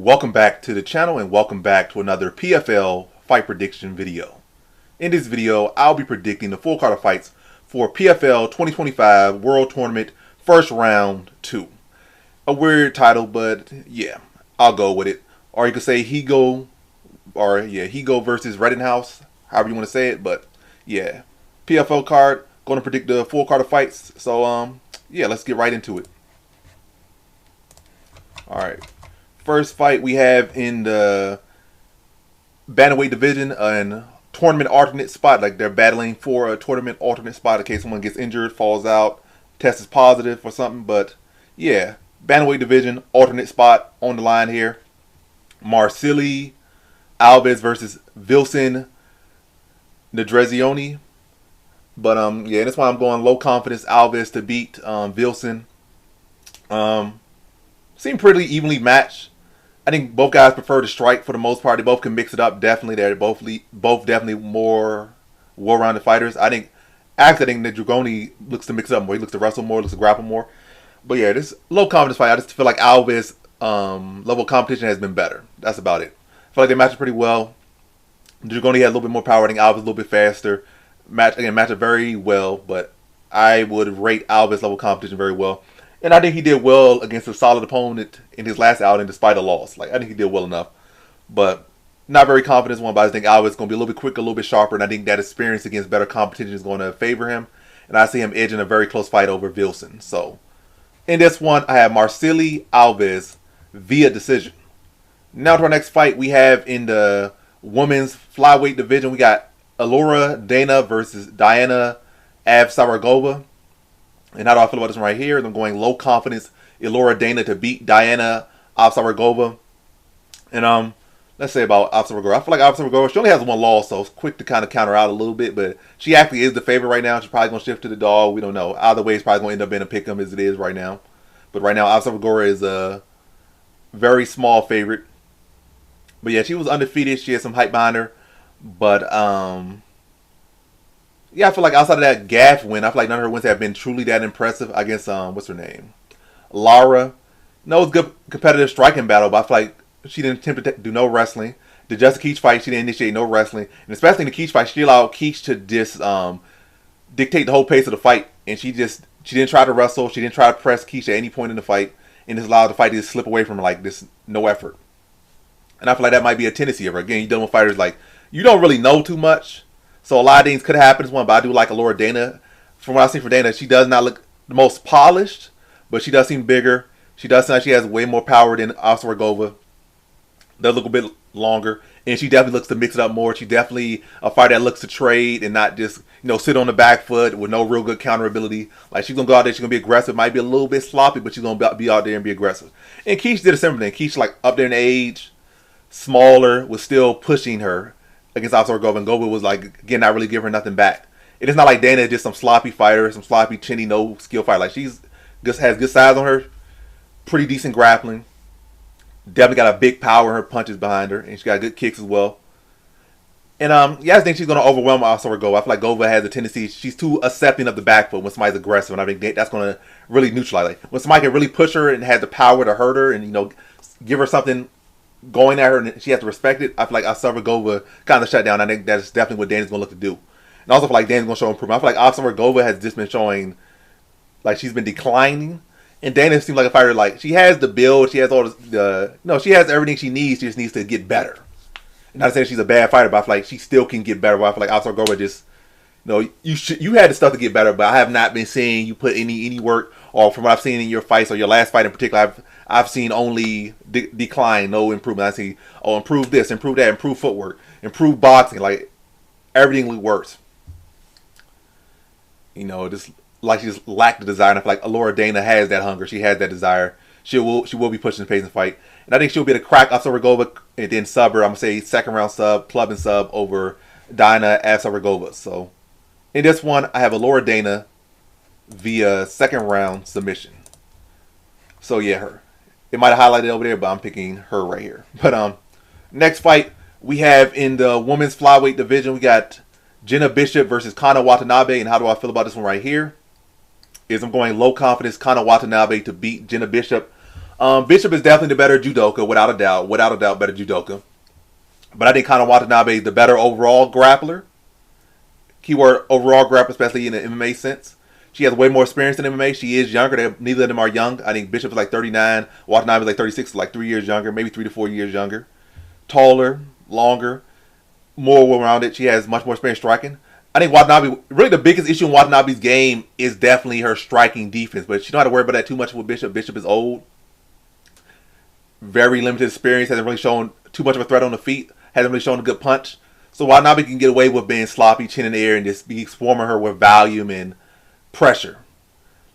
Welcome back to the channel and welcome back to another PFL fight prediction video. In this video, I'll be predicting the full card of fights for PFL 2025 World Tournament First Round 2. A weird title, but yeah, I'll go with it. Or you could say Higo, Higo versus Rettinghouse, however you want to say it, but yeah. PFL card, going to predict the full card of fights. So yeah, let's get right into it. Alright. First fight we have in the bantamweight division, an tournament alternate spot. Like they're battling for a tournament alternate spot in case someone gets injured, falls out, test is positive or something. But yeah, bantamweight division alternate spot on the line here. Marceli Alves versus Wilson Ndregjoni. But yeah, that's why I'm going low confidence Alves to beat Wilson. Seem pretty evenly matched. I think both guys prefer to strike for the most part. They both can mix it up. Definitely, they're both definitely more well-rounded fighters. I think Ndregjoni looks to mix it up more. He looks to wrestle more, looks to grapple more. But yeah, this low confidence fight. I just feel like Alves' level of competition has been better. That's about it. I feel like they match it pretty well. Ndregjoni has a little bit more power. I think Alves a little bit faster. Match it very well, but I would rate Alves' level of competition very well. And I think he did well against a solid opponent in his last outing despite a loss. Like, I think he did well enough. But not very confident one, but I think Alves is going to be a little bit quicker, a little bit sharper. And I think that experience against better competition is going to favor him. And I see him edging a very close fight over Wilson. So, in this one, I have Marceli Alves via decision. Now to our next fight we have in the women's flyweight division. We got Elora Dana versus Diana Avsaragova. And how do I feel about this one right here? I'm going low confidence Elora Dana to beat Diana Avsaragova. And let's say about Avsaragova. I feel like Avsaragova, she only has one loss, so it's quick to kind of counter out a little bit. But she actually is the favorite right now. She's probably going to shift to the dog. We don't know. Either way, it's probably going to end up being a pick 'em as it is right now. But right now, Avsaragova is a very small favorite. But yeah, she was undefeated. She had some hype behind her. But yeah, I feel like outside of that Gaff win, I feel like none of her wins have been truly that impressive against, what's her name? Lara. No, it's good competitive striking battle, but I feel like she didn't attempt to do no wrestling. The Jessica Keach fight, she didn't initiate no wrestling. And especially in the Keach fight, she allowed Keach to just dictate the whole pace of the fight. And she didn't try to wrestle. She didn't try to press Keach at any point in the fight. And just allowed the fight to just slip away from her like this, no effort. And I feel like that might be a tendency of her. Again, you're dealing with fighters like, you don't really know too much. So a lot of things could happen this one, but I do like Elora Dana. From what I've seen from Dana, she does not look the most polished, but she does seem bigger. She does seem like she has way more power than Avsaragova. Does look a bit longer, and she definitely looks to mix it up more. She's definitely a fighter that looks to trade and not just sit on the back foot with no real good counter ability. Like, she's gonna go out there, she's gonna be aggressive. Might be a little bit sloppy, but she's gonna be out there and be aggressive. And Keach did a similar thing. Keach, like, up there in age, smaller, was still pushing her against Avsaragova, and Gova was like, again, not really giving her nothing back. It is not like Dana is just some sloppy fighter, some sloppy, chinny, no skill fighter. Like, she's just has good size on her, pretty decent grappling, definitely got a big power in her punches behind her, and she got good kicks as well. And yeah, I think she's going to overwhelm Avsaragova. I feel like Gova has a tendency, she's too accepting of the back foot when somebody's aggressive, and I think that's going to really neutralize. Like, when somebody can really push her and has the power to hurt her and give her something going at her and she has to respect it, I feel like Avsaragova kind of shut down. I think that's definitely what Dana's going to look to do. And I also feel like Dana's going to show improvement. I feel like Avsaragova has just been showing, like, she's been declining. And Dana seems like a fighter, like, she has the build, she has all she has everything she needs, she just needs to get better. And not saying she's a bad fighter, but I feel like she still can get better. But I feel like Avsaragova just, you had the stuff to get better, but I have not been seeing you put any work, or from what I've seen in your fights, or your last fight in particular, I've seen only decline, no improvement. I see, improve this, improve that, improve footwork, improve boxing. Like, everything works. Just like she just lacked the desire. And I feel like Elora Dana has that hunger. She has that desire. She will be pushing the pace and fight. And I think she'll be able to crack Avsaragova and then sub her. I'm going to say second round sub, club and sub over Diana Avsaragova. So, in this one, I have Elora Dana via second round submission. So, yeah, her. It might have highlighted over there, but I'm picking her right here. But next fight we have in the women's flyweight division, we got Jenna Bishop versus Kana Watanabe. And how do I feel about this one right here? I'm going low confidence Kana Watanabe to beat Jenna Bishop. Bishop is definitely the better judoka, without a doubt. Without a doubt, better judoka. But I think Kana Watanabe is the better overall grappler. Keyword overall grappler, especially in the MMA sense. She has way more experience in MMA. She is younger. Neither of them are young. I think Bishop is like 39. Watanabe is like 36, like 3 years younger, maybe 3 to 4 years younger. Taller, longer, more well-rounded. She has much more experience striking. I think Watanabe, really the biggest issue in Watanabe's game is definitely her striking defense. But she don't have to worry about that too much with Bishop. Bishop is old. Very limited experience. Hasn't really shown too much of a threat on the feet. Hasn't really shown a good punch. So Watanabe can get away with being sloppy, chin in the air, and just be swarming her with volume and pressure.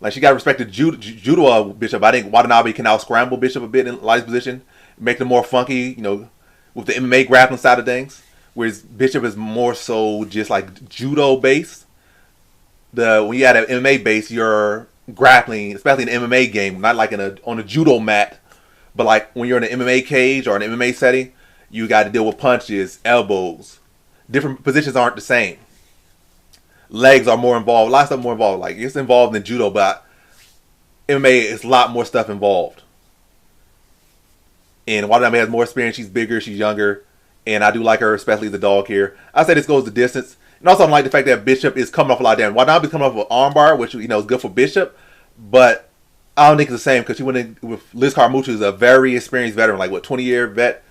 Like, she got to respect the judo Bishop. I think Watanabe can out-scramble Bishop a bit in Light's position, make them more funky, with the MMA grappling side of things. Whereas Bishop is more so just like judo based. When you had an MMA base, you're grappling, especially in an MMA game, not like on a judo mat, but like when you're in an MMA cage or an MMA setting, you got to deal with punches, elbows. Different positions aren't the same. Legs are more involved. A lot of stuff more involved. Like, it's involved in judo, but MMA is a lot more stuff involved. And Watanabe has more experience. She's bigger. She's younger. And I do like her, especially the dog here. I say this goes the distance. And also, I like the fact that Bishop is coming off a lot of damage. Watanabe is coming off with armbar, which, is good for Bishop. But I don't think it's the same because she went in with Liz Carmouche, who's a very experienced veteran, like, 20-year vet.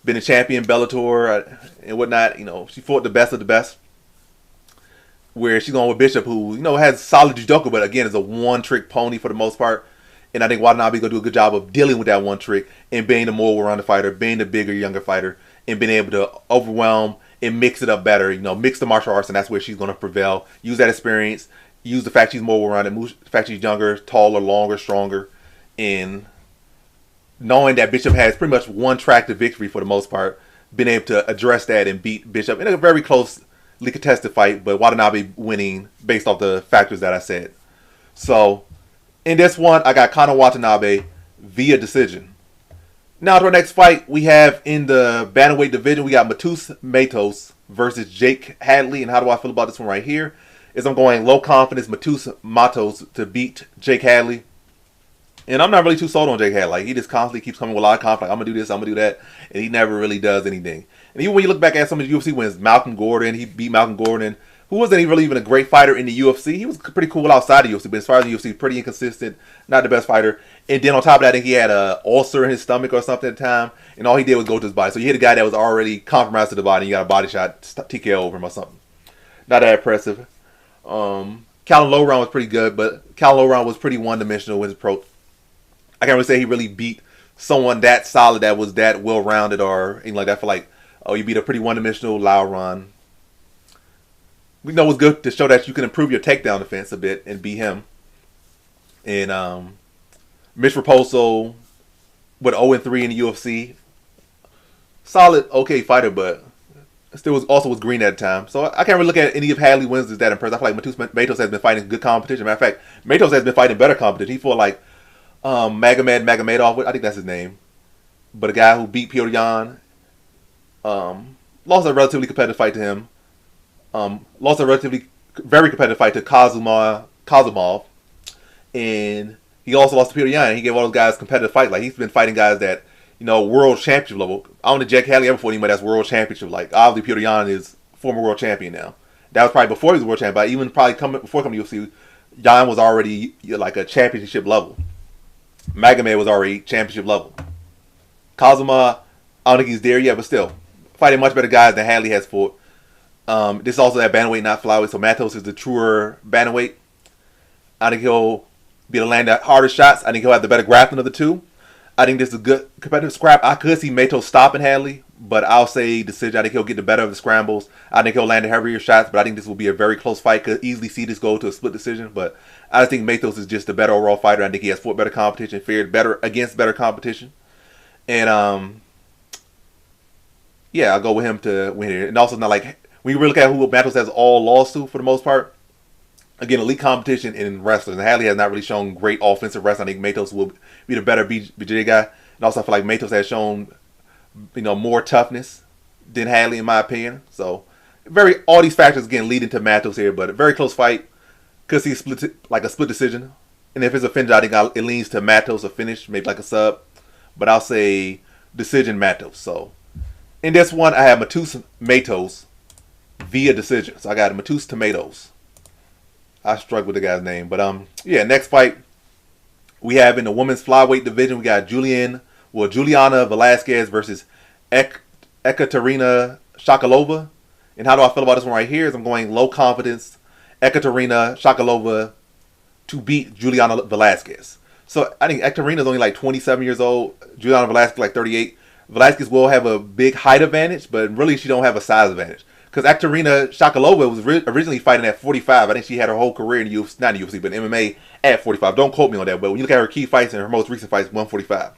Been a champion, Bellator, and whatnot. She fought the best of the best. Where she's going with Bishop, who, has solid judoka, but again, is a one-trick pony for the most part. And I think Watanabe going to do a good job of dealing with that one trick and being the more well-rounded fighter, being the bigger, younger fighter, and being able to overwhelm and mix it up better. Mix the martial arts, and that's where she's going to prevail. Use that experience. Use the fact she's more well-rounded. The fact she's younger, taller, longer, stronger. And knowing that Bishop has pretty much one track to victory for the most part, being able to address that and beat Bishop in a very closely contested fight, but Watanabe winning based off the factors that I said. So, in this one, I got Kana Watanabe via decision. Now to our next fight, we have in the bantamweight division, we got Mattos versus Jake Hadley. And how do I feel about this one right here? I'm going low confidence Mattos to beat Jake Hadley. And I'm not really too sold on Jake Hadley. Like, he just constantly keeps coming with a lot of confidence. Like, I'm going to do this, I'm going to do that. And he never really does anything. And even when you look back at some of the UFC wins, Malcolm Gordon, he beat Malcolm Gordon, who wasn't really even a great fighter in the UFC. He was pretty cool outside the UFC, but as far as the UFC, pretty inconsistent, not the best fighter. And then on top of that, I think he had an ulcer in his stomach or something at the time, and all he did was go to his body. So you hit a guy that was already compromised to the body, and you got a body shot, TKO over him or something. Not that impressive. Callum Lowround was pretty good, but Callum Lowround was pretty one-dimensional with his approach. I can't really say he really beat someone that solid that was that well-rounded or anything like that. I feel like, you beat a pretty one-dimensional Lowround. We know it's good to show that you can improve your takedown defense a bit and beat him. And Mitch Raposo with 0-3 in the UFC. Solid, okay fighter, but still was green at the time. So I can't really look at any of Hadley wins as that impressive. I feel like Mattos has been fighting good competition. Matter of fact, Mattos has been fighting better competition. He fought like Magomedov, I think that's his name. But a guy who beat Petr Yan. Lost a relatively competitive fight to him. Lost a very competitive fight to Kasumov. And he also lost to Petr Yan. He gave all those guys competitive fight. Like, he's been fighting guys that, world championship level. I don't think Jack Hadley ever fought anybody that's world championship. Like, obviously Petr Yan is former world champion now. That was probably before he was world champion. But even probably before coming to UFC, Yan was already like a championship level. Magomed was already championship level. Kasumov, I don't think he's there yet, but still. Fighting much better guys than Hadley has fought. This is also that bantamweight, not flyweight. So Mattos is the truer bantamweight. I think he'll be able to land the harder shots. I think he'll have the better grappling of the two. I think this is a good competitive scrap. I could see Mattos stopping Hadley, but I'll say decision. I think he'll get the better of the scrambles. I think he'll land the heavier shots, but I think this will be a very close fight. Could easily see this go to a split decision, but I think Mattos is just a better overall fighter. I think he has fought better competition, fared better against better competition. And yeah, I'll go with him to win here. And also, not like, when you really look at who Mattos has all lost to for the most part, again, elite competition in wrestlers. And Hadley has not really shown great offensive wrestling. I think Mattos will be the better BJ guy. And also, I feel like Mattos has shown, more toughness than Hadley, in my opinion. So, all these factors, again, leading to Mattos here. But a very close fight. Could see a split decision And if it's a finish, I think it leans to Mattos a finish, maybe like a sub. But I'll say decision Mattos. So in this one, I have Mattos via decision. So I got Mattos Tomatoes. I struggled with the guy's name. But yeah, next fight we have in the women's flyweight division, we got Juliana Velasquez versus Ekaterina Shakalova. And how do I feel about this one right here? Is I'm going low confidence Ekaterina Shakalova to beat Juliana Velasquez. So I think Ekaterina is only like 27 years old. Juliana Velasquez like 38. Velasquez will have a big height advantage, but really she don't have a size advantage. Because Ekaterina Shakalova was originally fighting at 45. I think she had her whole career in UFC, not in UFC, but in MMA at 45. Don't quote me on that, but when you look at her key fights and her most recent fights, 145.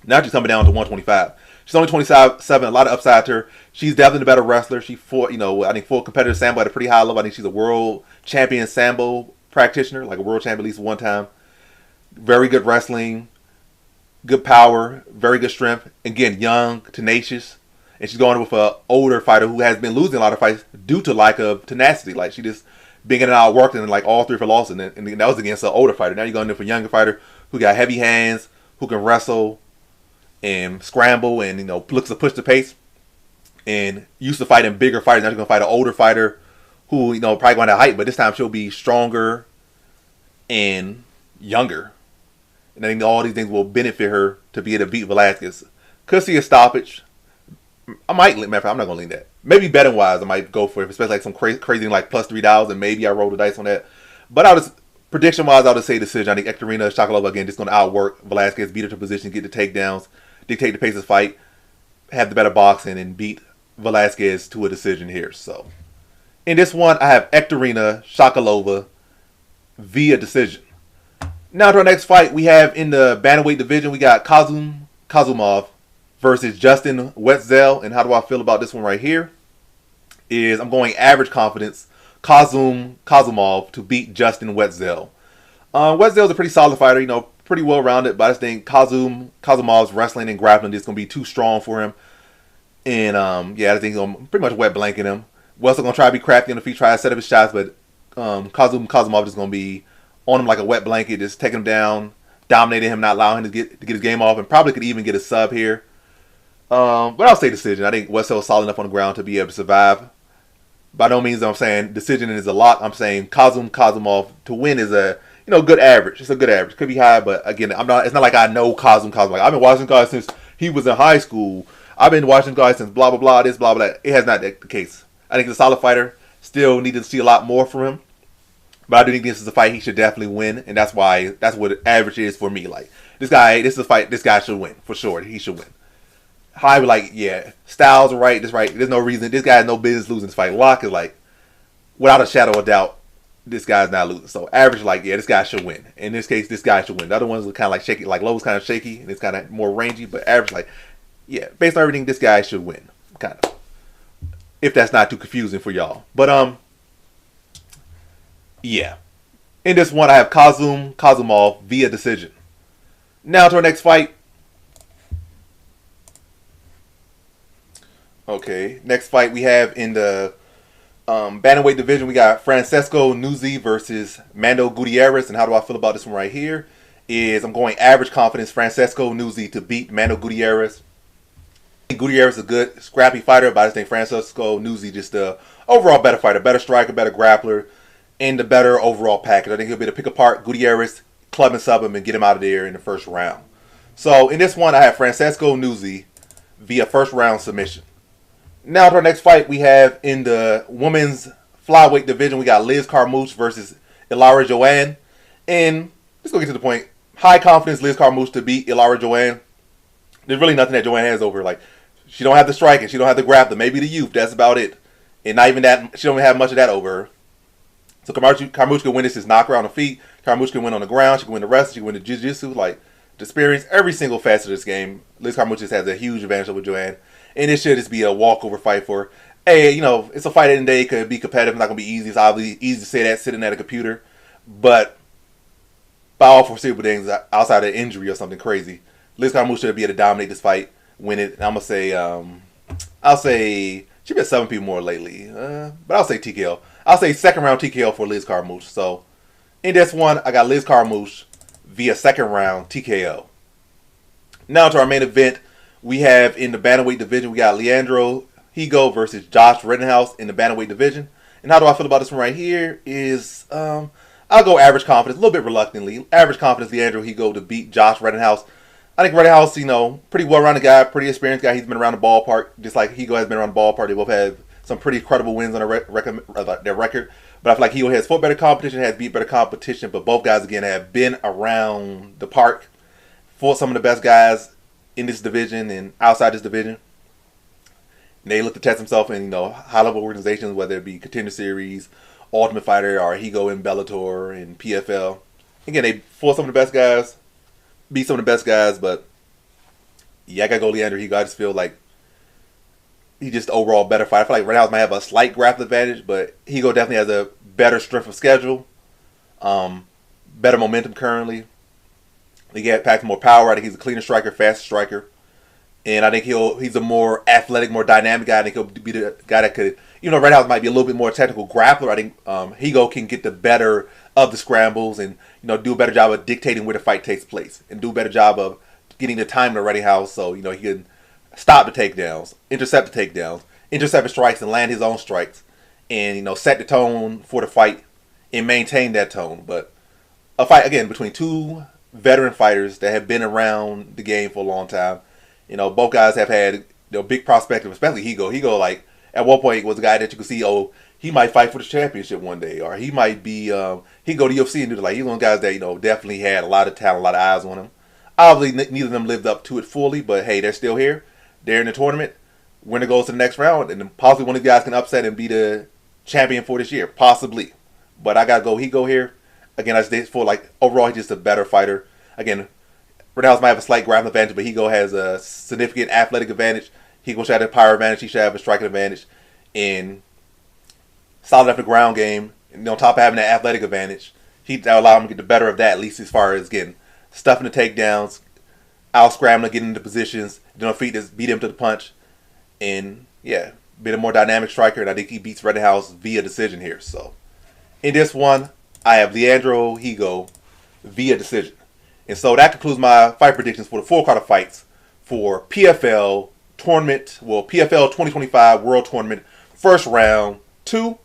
Now she's coming down to 125. She's only 27, a lot of upside to her. She's definitely the better wrestler. She fought, I think full competitive Sambo at a pretty high level. I think she's a world champion Sambo practitioner, like a world champion at least one time. Very good wrestling, good power, very good strength. Again, young, tenacious. And she's going with an older fighter who has been losing a lot of fights due to lack of tenacity. Like she just been getting outworked in like all three of her losses. And that was against an older fighter. Now you're going in for a younger fighter who got heavy hands, who can wrestle and scramble and looks to push the pace. And used to fighting bigger fighters. Now she's going to fight an older fighter who probably going to height, but this time she'll be stronger and younger. And I think all these things will benefit her to be able to beat Velasquez. Could see a stoppage. I might, matter of fact, I'm not going to lean that. Maybe betting wise, I might go for it, especially like some crazy like plus $3, and maybe I roll the dice on that. But prediction wise, I'll just say decision. I think Ekaterina Shakalova again just going to outwork Velasquez, beat her to position, get the takedowns, dictate the pace of the fight, have the better boxing, and beat Velasquez to a decision here. So in this one, I have Ekaterina Shakalova via decision. Now to our next fight, we have in the bantamweight division, we got Kasumov versus Justin Wetzell. And how do I feel about this one right here? Is I'm going average confidence Kasumov to beat Justin Wetzell. Wetzell's a pretty solid fighter, pretty well rounded, but I just think Kasumov's wrestling and grappling is going to be too strong for him. And yeah, I think he's going to pretty much wet blanket him. Wetzell going to try to be crafty on the feet, try to set up his shots, but Kasumov is going to be on him like a wet blanket, just taking him down, dominating him, not allowing him to get his game off, and probably could even get a sub here. But I'll say decision. I think Wetzell is solid enough on the ground to be able to survive. By no means I'm saying decision is a lot. I'm saying Kasumov to win is a good average. It's a good average. Could be high, but again, it's not like I know Kasumov. Like, I've been watching guys since he was in high school. I've been watching guys since blah blah blah, this blah blah. It has not been the case. I think he's a solid fighter. Still need to see a lot more from him. But I do think this is a fight he should definitely win, and that's what average is for me. Like this is a fight this guy should win for sure. He should win. High, like yeah, styles are right. This right. There's no reason this guy has no business losing this fight. Lock is like without a shadow of doubt, this guy's not losing. So average, like yeah, this guy should win. In this case, this guy should win. The other ones are kind of like shaky. Like Lowe's kind of shaky and it's kind of more rangy. But average, like yeah, based on everything, this guy should win. Kind of. If that's not too confusing for y'all, but yeah. In this one, I have Kasumov via decision. Now to our next fight. Okay, next fight we have in the bantamweight division. We got Francesco Nuzzi versus Mando Gutierrez. And how do I feel about this one right here? Is I'm going average confidence Francesco Nuzzi to beat Mando Gutierrez. Gutierrez is a good, scrappy fighter, but I just think Francesco Nuzzi just the overall better fighter, better striker, better grappler, and the better overall package. I think he'll be able to pick apart Gutierrez, club and sub him, and get him out of there in the first round. So in this one, I have Francesco Nuzzi via first round submission. Now to our next fight, we have in the women's flyweight division, we got Liz Carmouche versus Joanne. And let's go get to the point. High confidence Liz Carmouche to beat Joanne. There's really nothing that Joanne has over her. Like, she don't have the striking, she don't have the grappling, maybe the youth, that's about it. And not even that, she don't have much of that over her. So Carmouche can win this, knock her on the feet. Carmouche can win on the ground, she can win the wrestling, she can win the jiu-jitsu, like the experience, every single facet of this game. Liz Carmouche just has a huge advantage over Joanne. And it should just be a walkover fight for her. Hey, it's a fight in the day, it could be competitive, it's not gonna be easy. It's obviously easy to say that sitting at a computer. But by all foreseeable things, outside of injury or something crazy, Liz Carmouche should be able to dominate this fight, win it. And I'm gonna say, I'll say she's been subbing people more lately, but I'll say TKO. I'll say second round TKO for Liz Carmouche. So In this one, I got Liz Carmouche via second round TKO. Now to our main event, we have in the bantamweight division, we got Leandro Higo versus Josh Rettinghouse in the bantamweight division. And how do I feel about this one right here is, I'll go average confidence, a little bit reluctantly. Average confidence, Leandro Higo to beat Josh Rettinghouse. I think Rettinghouse, pretty well-rounded guy, pretty experienced guy. He's been around the ballpark, just like Higo has been around the ballpark. They both have some pretty credible wins on their record. But I feel like Higo has fought better competition, has beat better competition. But both guys, again, have been around the park, fought some of the best guys in this division and outside this division. And they look to test themselves in, high-level organizations, whether it be Contender Series, Ultimate Fighter, or Higo in Bellator and PFL. Again, they fought some of the best guys, beat some of the best guys, but yeah, I gotta go Leandro Higo. I just feel like he's just overall better fighter. I feel like Rettinghouse might have a slight grappling advantage, but Higo definitely has a better strength of schedule, better momentum currently. He packs more power. I think he's a cleaner striker, faster striker. And I think he's a more athletic, more dynamic guy. I think he'll be the guy that could, Rettinghouse might be a little bit more technical grappler. I think Higo can get the better of the scrambles and, do a better job of dictating where the fight takes place and do a better job of getting the time to Rettinghouse so, he can stop the takedowns, intercept the takedowns, intercept the strikes and land his own strikes and, set the tone for the fight and maintain that tone. But a fight, again, between two veteran fighters that have been around the game for a long time. Both guys have had big perspective, especially Higo. Higo, like, at one point was a guy that you could see, he might fight for the championship one day, or he might be, he go to UFC and do like, he's one of the guys that, definitely had a lot of talent, a lot of eyes on him. Obviously, neither of them lived up to it fully, but hey, they're still here. They're in the tournament. Winner goes to the next round, and then possibly one of these guys can upset and be the champion for this year. Possibly. But I got to go Higo here. Again, I just feel like overall he's just a better fighter. Again, Rettinghouse might have a slight grappling advantage, but Higo has a significant athletic advantage. Higo should have a power advantage. He should have a striking advantage. And solid after ground game. And on top of having that athletic advantage, that'll allow him to get the better of that, at least as far as getting stuffing the takedowns, out scrambling, getting into positions, beat him to the punch. And yeah, been a more dynamic striker. And I think he beats Rettinghouse via decision here. So in this one, I have Leandro Higo via decision. And so that concludes my fight predictions for the full card of fights for PFL tournament, PFL 2025 World Tournament, first round 2.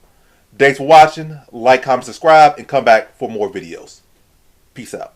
Thanks for watching. Like, comment, subscribe, and come back for more videos. Peace out.